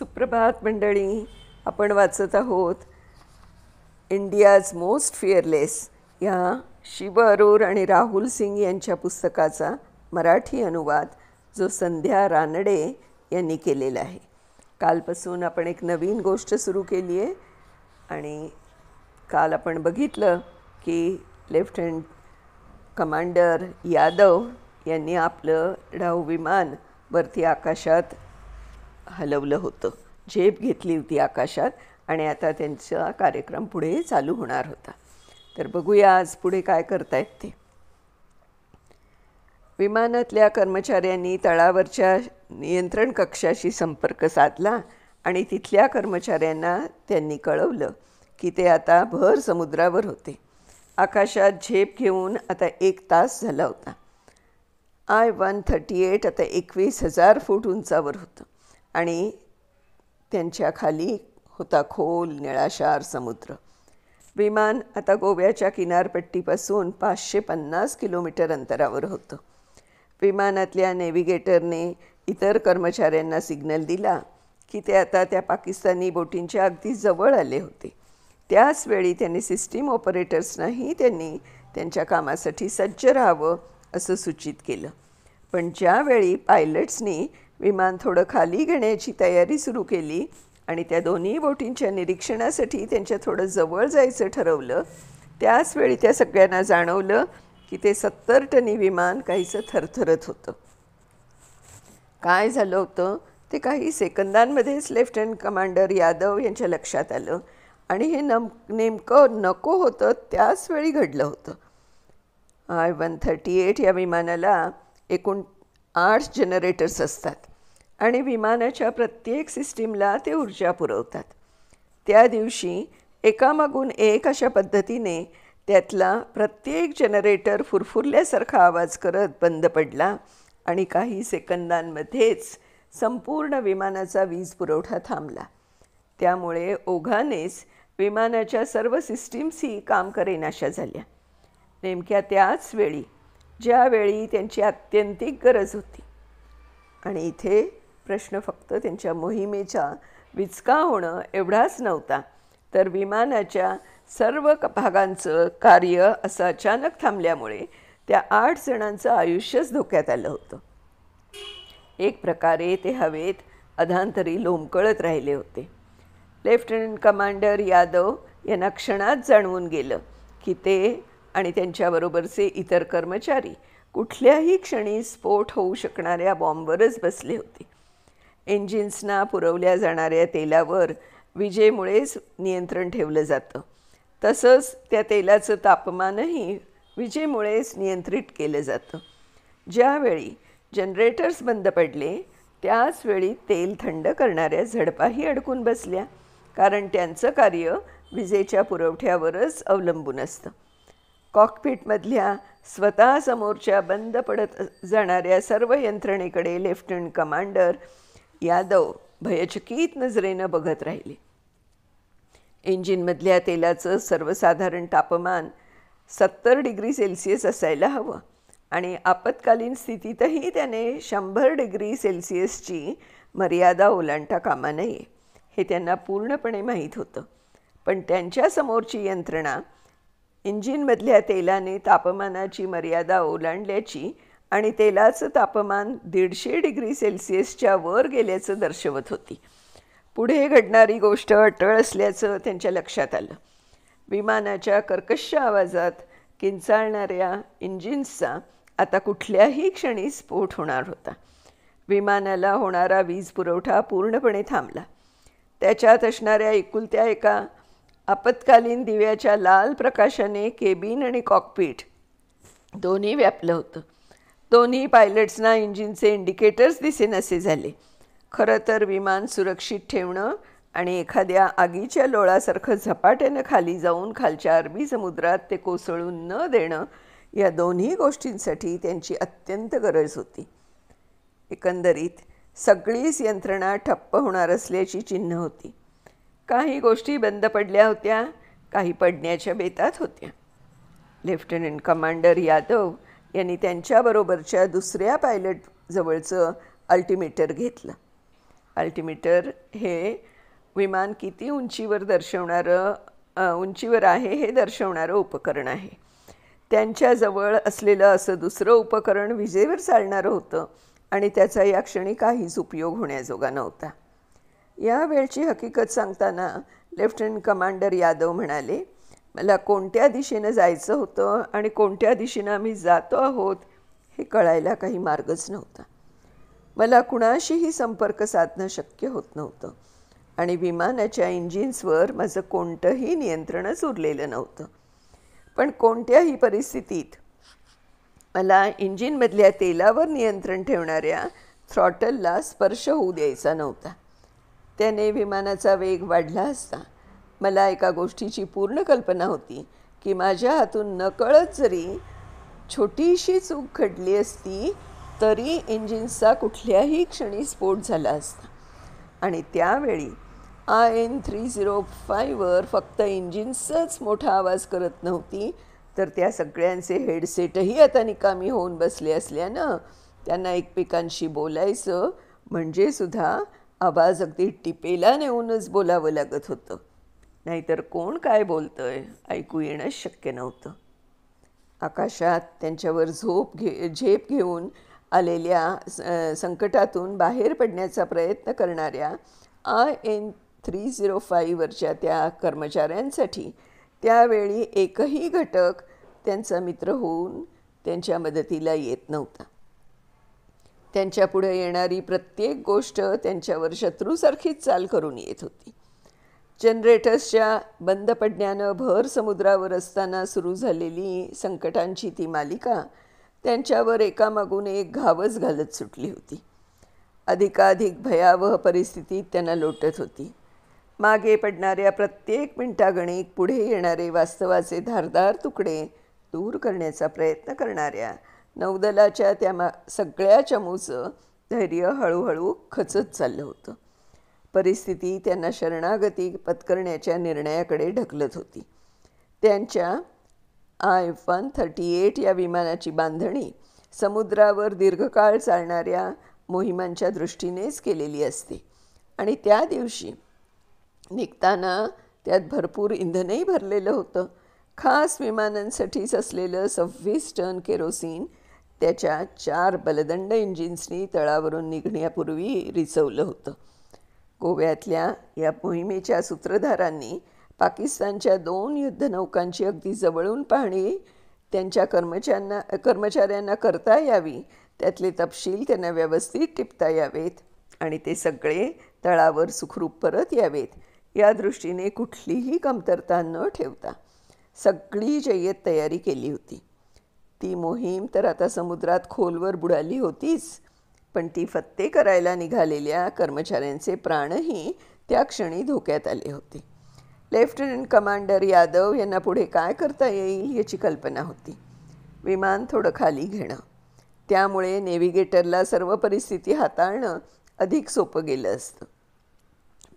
सुप्रभात मंडळी. आपण वाचत आहोत इंडियाज मोस्ट फिअरलेस या शिव अरोर आणि राहुल सिंग यांच्या पुस्तकाचा मराठी अनुवाद जो संध्या रानडे यांनी केलेला आहे. कालपासून आपण एक नवीन गोष्ट सुरू केली आहे आणि काल आपण बघितलं की लेफ्टनंट कमांडर यादव यांनी आपलं लढाऊ विमान वरती आकाशात हलवलं होतं, झेप घेतली होती आकाशात आणि आता त्यांचा कार्यक्रम पुढे चालू होणार होता. तर बघूया आज पुढे काय करतायत ते. विमानातल्या कर्मचाऱ्यांनी तळावरच्या नियंत्रण कक्षाशी संपर्क साधला आणि तिथल्या कर्मचाऱ्यांना त्यांनी कळवलं की ते आता भर समुद्रावर होते. आकाशात झेप घेऊन आता 1 तास झाला होता. I-138 आता 21,000 फूट उंचावर होतं आणि त्यांच्या खाली होता खोल निळाशार समुद्र. विमान आता गोव्याच्या किनारपट्टीपासून 550 किलोमीटर अंतरावर होतं. विमानातल्या नेव्हिगेटरने इतर कर्मचाऱ्यांना सिग्नल दिला की ते आता त्या पाकिस्तानी बोटींच्या अगदी जवळ आले होते. त्याचवेळी त्यांनी सिस्टीम ऑपरेटर्सनाही त्यांनी त्यांच्या कामासाठी सज्ज राहावं असं सूचित केलं. पण ज्यावेळी पायलट्सनी विमान थोडं खाली घेण्याची तयारी सुरू केली आणि त्या दोन्ही बोटींच्या निरीक्षणासाठी त्यांच्या थोडं जवळ जायचं ठरवलं, त्याचवेळी त्या सगळ्यांना जाणवलं की ते 70 टनी विमान काहीसं थरथरत होतं. काय झालं होतं ते काही सेकंदांमध्येच लेफ्टनंट कमांडर यादव यांच्या लक्षात आलं आणि हे नेमकं नको होतं त्याचवेळी घडलं होतं. I-138 या विमानाला एकूण 8 जनरेटर्स असतात आणि विमानाच्या प्रत्येक सिस्टीमला ते ऊर्जा पुरवतात. त्या दिवशी एकामागून एक अशा पद्धतीने त्यातला प्रत्येक जनरेटर फुरफुरल्यासारखा आवाज करत बंद पडला आणि काही सेकंदांमध्येच संपूर्ण विमानाचा वीज पुरवठा थांबला. त्यामुळे ओघानेच विमानाच्या सर्व सिस्टीम्सही काम करेनाशा झाल्या. नेमक्या त्याच वेळी ज्यावेळी त्यांची आत्यंतिक गरज होती. आणि इथे प्रश्न फक्त त्यांच्या मोहिमेचा विचका होणं एवढाच नव्हता, तर विमानाच्या सर्व भागांचं कार्य असं अचानक थांबल्यामुळे त्या 8 जणांचं आयुष्यच धोक्यात आलं होतं. एक प्रकारे ते हवेत अधांतरी लोंबकळत राहिले होते. लेफ्टनंट कमांडर यादव यांना क्षणात जाणवून गेलं की ते आणि त्यांच्याबरोबरचे इतर कर्मचारी कुठल्याही क्षणी स्फोट होऊ शकणाऱ्या बॉम्बवरच बसले होते. इंजिन्सना पुरवल्या जाणाऱ्या तेलावर विजेमुळेच नियंत्रण ठेवलं जातं. तसंच त्या तेलाचं तापमानही विजेमुळेच नियंत्रित केलं जातं. ज्यावेळी जनरेटर्स बंद पडले त्याचवेळी तेल थंड करणाऱ्या झडपाही अडकून बसल्या, कारण त्यांचं कार्य विजेच्या पुरवठ्यावरच अवलंबून असतं. कॉकपिटमधल्या स्वतः समोरच्या बंद पडत जाणाऱ्या सर्व यंत्रणेकडे लेफ्टनंट कमांडर यादव भयचकित नजरेनं बघत राहिले. इंजिनमधल्या तेलाचं सर्वसाधारण तापमान 70 डिग्री सेल्सिअस असायला हवं आणि आपत्कालीन स्थितीतही त्याने 100 डिग्री सेल्सिअसची मर्यादा ओलांडता कामा नये हे त्यांना पूर्णपणे माहीत होतं. पण त्यांच्यासमोरची यंत्रणा इंजिनमधल्या तेलाने तापमानाची मर्यादा ओलांडल्याची आणि तेलाचं तापमान 150 डिग्री सेल्सिअसच्या वर गेल्याचं दर्शवत होती. पुढे घडणारी गोष्ट अटळ असल्याचं त्यांच्या लक्षात आलं. विमानाच्या कर्कश आवाजात किंचाळणाऱ्या इंजिन्सचा आता कुठल्याही क्षणी स्फोट होणार होता. विमानाला होणारा वीज पुरवठा पूर्णपणे थांबला. त्याच्यात असणाऱ्या एकुलत्या एका आपत्कालीन दिव्याच्या लाल प्रकाशाने केबिन आणि कॉकपीट दोन्ही व्यापलं होतं. दोन्ही पायलट्सना इंजिनचे इंडिकेटर्स दिसेनासे झाले. खरं तर विमान सुरक्षित ठेवणं आणि एखाद्या आगीच्या लोळासारखं झपाट्यानं खाली जाऊन खालच्या अरबी समुद्रात ते कोसळून न देणं या दोन्ही गोष्टींसाठी त्यांची अत्यंत गरज होती. एकंदरीत सगळीच यंत्रणा ठप्प होणार असल्याची चिन्ह होती. काही गोष्टी बंद पडल्या होत्या, काही पडण्याच्या बेतात होत्या. लेफ्टनंट कमांडर यादव यांनी त्यांच्याबरोबरच्या दुसऱ्या पायलट जवळचं अल्टिमीटर घेतलं. अल्टिमीटर हे विमान किती उंचीवर आहे हे दर्शवणारं उपकरण आहे. त्यांच्याजवळ असलेलं असं दुसरं उपकरण विजेवर चालणारं होतं आणि त्याचा या क्षणी काहीच उपयोग होण्याजोगा नव्हता. या वेळची हकीकत सांगताना लेफ्टनंट कमांडर यादव म्हणाले, मला कोणत्या दिशेनं जायचं होतं आणि कोणत्या दिशेनं आम्ही जातो आहोत हे कळायला काही मार्गच नव्हता. मला कुणाशीही संपर्क साधणं शक्य होत नव्हतं आणि विमानाच्या इंजिन्सवर माझं कोणतंही नियंत्रणच उरलेलं नव्हतं. पण कोणत्याही परिस्थितीत मला इंजिनमधल्या तेलावर नियंत्रण ठेवणाऱ्या थ्रॉटलला स्पर्श होऊ द्यायचा नव्हता. त्याने विमानाचा वेग वाढला असता. मला एका गोष्टीची पूर्ण कल्पना होती की माझ्या हातून नकळत जरी छोटीशी चूक घडली असती तरी इंजिन्सचा कुठल्याही क्षणी स्फोट झाला असता आणि त्यावेळी IN-305वर फक्त इंजिन्सच मोठा आवाज करत नव्हती तर त्या सगळ्यांचे हेडसेटही आता निकामी होऊन बसले असल्यानं त्यांना एकमेकांशी बोलायचं म्हणजे सुद्धा आवाज अगदी टिपेला नेऊनच बोलावं लागत होतं. नाहीतर कोण काय बोलतंय ऐकू येणंच शक्य नव्हतं. आकाशात त्यांच्यावर झेप घेऊन आलेल्या संकटातून बाहेर पडण्याचा प्रयत्न करणाऱ्या IN-305वरच्या त्या कर्मचाऱ्यांसाठी त्यावेळी एकही घटक त्यांचा मित्र होऊन त्यांच्या मदतीला येत नव्हता. त्यांच्यापुढे येणारी प्रत्येक गोष्ट त्यांच्यावर शत्रूसारखीच चाल करून येत होती. जनरेटर्सच्या बंद पडण्यानं भर समुद्रावर असताना सुरू झालेली संकटांची ती मालिका त्यांच्यावर एकामागून एक घावच घालत सुटली होती. अधिकाधिक भयावह परिस्थितीत त्यांना लोटत होती. मागे पडणाऱ्या प्रत्येक मिनिटागणिक पुढे येणारे वास्तवाचे धारदार तुकडे दूर करण्याचा प्रयत्न करणाऱ्या नौदलाच्या त्या सगळ्या चमूचं धैर्य हळूहळू खचत चाललं होतं. परिस्थिती त्यांना शरणागती पत्करण्याच्या निर्णयाकडे ढकलत होती. त्यांच्या I-138 या विमानाची बांधणी समुद्रावर दीर्घकाळ चालणाऱ्या मोहिमांच्या दृष्टीनेच केलेली असते आणि त्या दिवशी निघताना त्यात भरपूर इंधनही भरलेलं होतं. खास विमानांसाठीच असलेलं 26 टन केरोसिन त्याच्या 4 बलदंड इंजिन्सनी तळावरून निघण्यापूर्वी रिचवलं होतं. गोव्यातल्या या मोहिमेच्या सूत्रधारांनी पाकिस्तानच्या 2 युद्धनौकांची अगदी जवळून पाहणी त्यांच्या कर्मचाऱ्यांना करता यावी, त्यातले तपशील त्यांना व्यवस्थित टिपता यावेत आणि ते सगळे तळावर सुखरूप परत यावेत या दृष्टीने कुठलीही कमतरता न ठेवता सगळी जय्यत तयारी केली होती. ती मोहीम तर आता समुद्रात खोलवर बुडाली होतीच, पण ती फत्ते करायला निघालेल्या कर्मचाऱ्यांचे प्राणही त्या क्षणी धोक्यात आले होते. लेफ्टनंट कमांडर यादव यांना पुढे काय करता येईल याची कल्पना होती. विमान थोडं खाली घेणं, त्यामुळे नेव्हिगेटरला सर्व परिस्थिती हाताळणं अधिक सोपं गेलं असतं.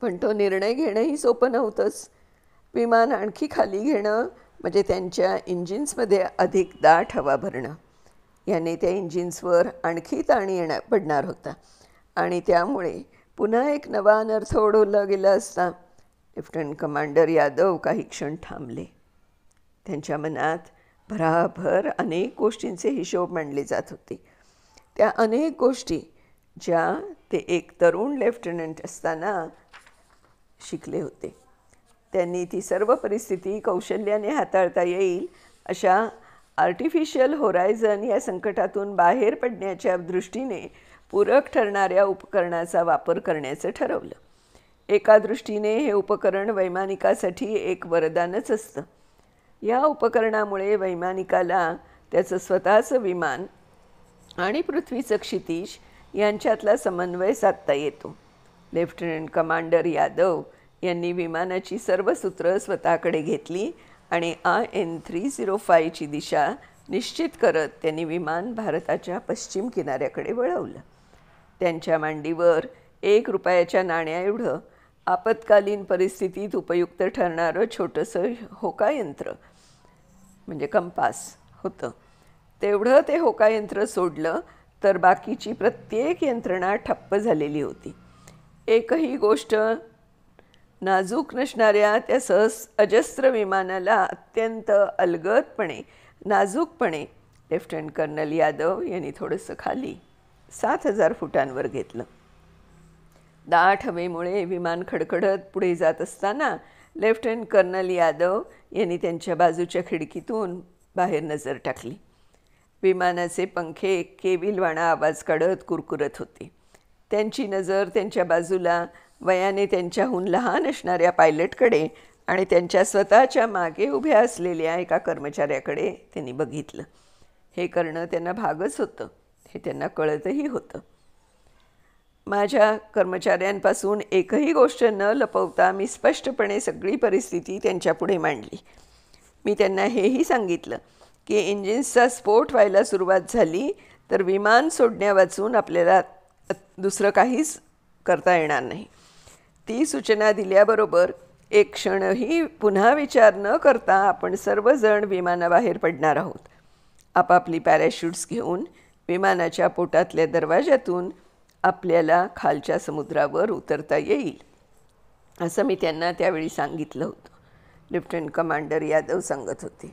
पण तो निर्णय घेणंही सोपं नव्हतंच. विमान आणखी खाली घेणं म्हणजे त्यांच्या इंजिन्समध्ये अधिक दाट हवा भरणं. याने त्या इंजिन्सवर आणखी ताण पडणार होता आणि त्यामुळे पुन्हा एक नवा अनर्थ ओढवला गेला असता. लेफ्टनंट कमांडर यादव काही क्षण थांबले. त्यांच्या मनात भराभर अनेक गोष्टींचे हिशोब मांडले जात होते. त्या अनेक गोष्टी ज्या ते एक तरुण लेफ्टनंट असताना शिकले होते. त्यांनी ती सर्व परिस्थिती कौशल्याने हाताळता येईल अशा आर्टिफिशियल होरायझन या संकटातून बाहेर पडण्याच्या दृष्टीने पूरक ठरणाऱ्या उपकरणाचा वापर करण्याचं ठरवलं. एका दृष्टीने हे उपकरण वैमानिकासाठी एक वरदानच असतं. या उपकरणामुळे वैमानिकाला त्याचं स्वतःचं विमान आणि पृथ्वीचं क्षितिज यांच्यातला समन्वय साधता येतो. लेफ्टनंट कमांडर यादव यांनी विमानाची सर्व सूत्रं स्वतःकडे घेतली आणि IN-305ची दिशा निश्चित करत त्यांनी विमान भारताच्या पश्चिम किनाऱ्याकडे वळवलं. त्यांच्या मांडीवर 1 रुपयाच्या नाण्याएवढं आपत्कालीन परिस्थितीत उपयुक्त ठरणारं छोटंसं होकायंत्र म्हणजे कंपास होतं. तेवढं ते होकायंत्र सोडलं तर बाकीची प्रत्येक यंत्रणा ठप्प झालेली होती. एकही गोष्ट नाजूक नसणाऱ्या त्या अजस्त्र विमानाला अत्यंत अलगदपणे, नाजूकपणे लेफ्टनंट कर्नल यादव यांनी थोडंसं खाली 7,000 फुटांवर घेतलं. दाट हवेमुळे विमान खडखडत पुढे जात असताना लेफ्टनंट कर्नल यादव यांनी त्यांच्या बाजूच्या खिडकीतून बाहेर नजर टाकली. विमानाचे पंखे केविलवाणा आवाज काढत कुरकुरत होते. त्यांची नजर त्यांच्या बाजूला वयाने त्यांच्याहून लहान असणाऱ्या पायलटकडे आणि त्यांच्या स्वतःच्या मागे उभ्या असलेल्या एका कर्मचाऱ्याकडे त्यांनी बघितलं. हे करणं त्यांना भागच होतं, हे त्यांना कळतही होतं. माझ्या कर्मचाऱ्यांपासून एकही गोष्ट न लपवता मी स्पष्टपणे सगळी परिस्थिती त्यांच्यापुढे मांडली. मी त्यांना हेही सांगितलं की इंजिन्सचा स्फोट व्हायला सुरुवात झाली तर विमान सोडण्यावाचून आपल्याला दुसरं काहीच करता येणार नाही. ती सूचना दिल्याबरोबर एक क्षणही पुन्हा विचार न करता आपण सर्वजण विमानाबाहेर पडणार आहोत. आपापली पॅराशूट्स घेऊन विमानाच्या पोटातल्या दरवाजातून आपल्याला खालच्या समुद्रावर उतरता येईल, असं मी त्यांना त्यावेळी सांगितलं होतं. लेफ्टनंट कमांडर यादव सांगत होते.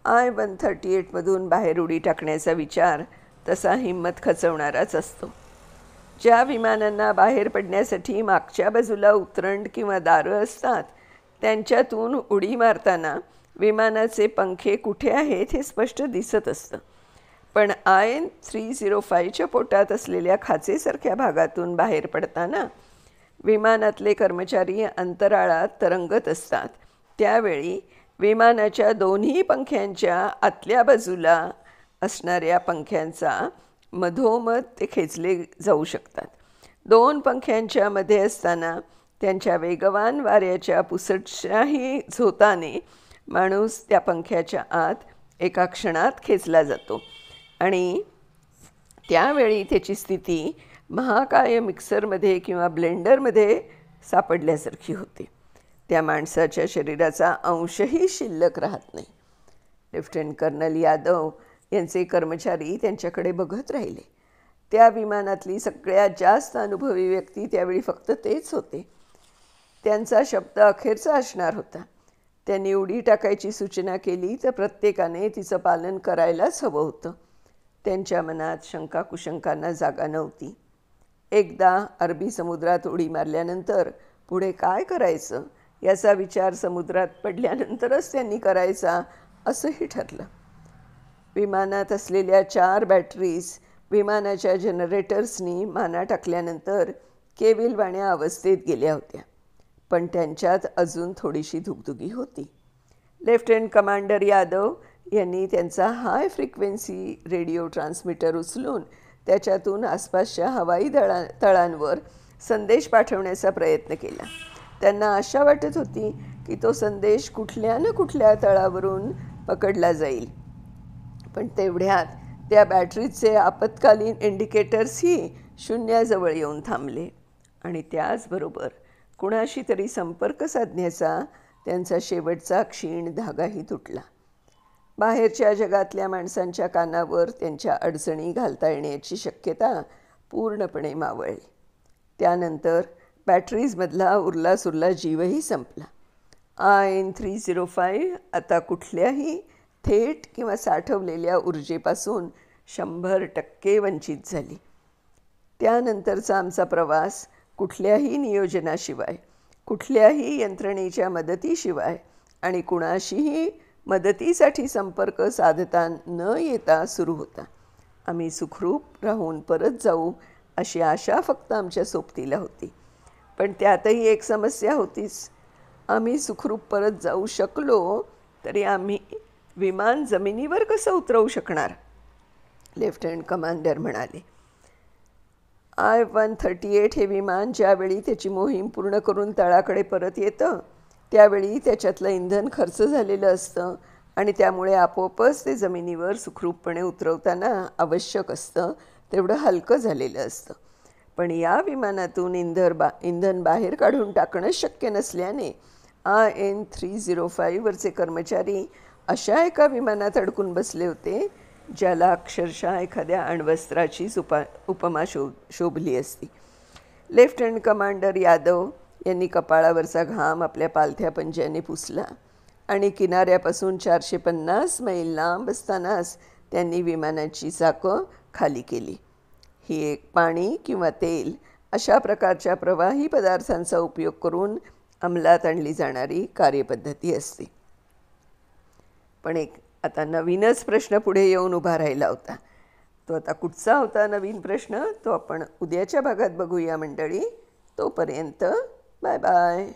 I-138मधून बाहेर उडी टाकण्याचा विचार तसा हिंमत खचवणाराच असतो. ज्या विमानांना बाहेर पडण्यासाठी मागच्या बाजूला उतरण किंवा दारं असतात त्यांच्यातून उडी मारताना विमानाचे पंखे कुठे आहेत हे स्पष्ट दिसत असतं. पण IN-305च्या पोटात असलेल्या खाचेसारख्या भागातून बाहेर पडताना विमानातले कर्मचारी अंतराळात तरंगत असतात. त्यावेळी विमानाच्या दोन्ही पंख्यांच्या आतल्या बाजूला असणाऱ्या पंख्यांचा मधोमध ते खेचले जाऊ शकतात. दोन पंख्यांच्या मध्ये असताना त्यांच्या वेगवान वाऱ्याच्या पुसटशाही झोताने माणूस त्या पंख्याच्या आत एका क्षणात खेचला जातो आणि त्यावेळी त्याची स्थिती महाकाय मिक्सरमध्ये किंवा ब्लेंडरमध्ये सापडल्यासारखी होते. त्या माणसाच्या शरीराचा अंशही शिल्लक राहत नाही. लेफ्टनंट कर्नल यादव यांचे कर्मचारी त्यांच्याकडे बघत राहिले. त्या विमानातली सगळ्यात जास्त अनुभवी व्यक्ती त्यावेळी फक्त तेच होते. त्यांचा शब्द अखेरचा असणार होता. त्यांनी उडी टाकायची सूचना केली तर प्रत्येकाने तिचं पालन करायलाच हवं होतं. त्यांच्या मनात शंका कुशंकांना जागा नव्हती. एकदा अरबी समुद्रात उडी मारल्यानंतर पुढे काय करायचं याचा विचार समुद्रात पडल्यानंतरच त्यांनी करायचा असंही ठरलं. विमानात असलेल्या 4 बॅटरीज विमानाच्या जनरेटर्सनी माना टाकल्यानंतर केविलवाण्या अवस्थेत गेल्या होत्या, पण त्यांच्यात अजून थोडीशी धुगधुगी होती. लेफ्टनंट कमांडर यादव यांनी त्यांचा हाय फ्रिक्वेन्सी रेडिओ ट्रान्समीटर उचलून त्याच्यातून आसपासच्या हवाई तळांवर संदेश पाठवण्याचा प्रयत्न केला. त्यांना आशा वाटत होती की तो संदेश कुठल्या ना कुठल्या तळावरून पकडला जाईल, पण तेवढ्यात त्या बॅटरीचे आपत्कालीन इंडिकेटर्सही शून्याजवळ येऊन थांबले आणि त्याचबरोबर कुणाशी तरी संपर्क साधण्याचा त्यांचा शेवटचा क्षीण धागाही तुटला. बाहेरच्या जगातल्या माणसांच्या कानावर त्यांच्या अडचणी घालता येण्याची शक्यता पूर्णपणे मावळली. त्यानंतर बॅटरीजमधला उरलासुरला जीवही संपला. IN-305 आता कुठल्याही थेट किंवा साठवलेल्या ऊर्जेपासून 100% वंचित झाली. त्यानंतरचा आमचा प्रवास कुठल्याही नियोजनाशिवाय, कुठल्याही यंत्रणेच्या मदतीशिवाय आणि कुणाशीही मदतीसाठी संपर्क साधता न येता सुरू होता. आम्ही सुखरूप राहून परत जाऊ अशी आशा फक्त आमच्या सोबतीला होती. पण त्यातही एक समस्या होतीच. आम्ही सुखरूप परत जाऊ शकलो तरी आम्ही विमान जमिनीवर कसं उतरवू शकणार? लेफ्टनंट कमांडर म्हणाले. I-138 हे विमान ज्यावेळी त्याची मोहीम पूर्ण करून तळाकडे परत येतं त्यावेळी त्याच्यातलं इंधन खर्च झालेलं असतं आणि त्यामुळे आपोआपच ते जमिनीवर सुखरूपपणे उतरवताना आवश्यक असतं तेवढं हलकं झालेलं असतं. पण या विमानातून इंधन बाहेर काढून टाकणंच शक्य नसल्याने IN-305वरचे कर्मचारी अशा एका विमानात अडकून बसले होते ज्याला अक्षरशः एखाद्या अण्वस्त्राचीच उपमा शोभली असती. लेफ्टनंट कमांडर यादव यांनी कपाळावरचा घाम आपल्या पालथ्या पंजाने पुसला आणि किनाऱ्यापासून 450 मैल लांब असतानाच त्यांनी विमानाची चाकं खाली केली. ही एक पाणी किंवा तेल अशा प्रकारच्या प्रवाही पदार्थांचा उपयोग करून अंमलात आणली जाणारी कार्यपद्धती असते. पण एक आता नवीनच प्रश्न पुढे येऊन उभा राहिला होता. तो आता कुठचा होता नवीन प्रश्न तो आपण उद्याच्या भागात बघूया मंडळी. तोपर्यंत बाय बाय.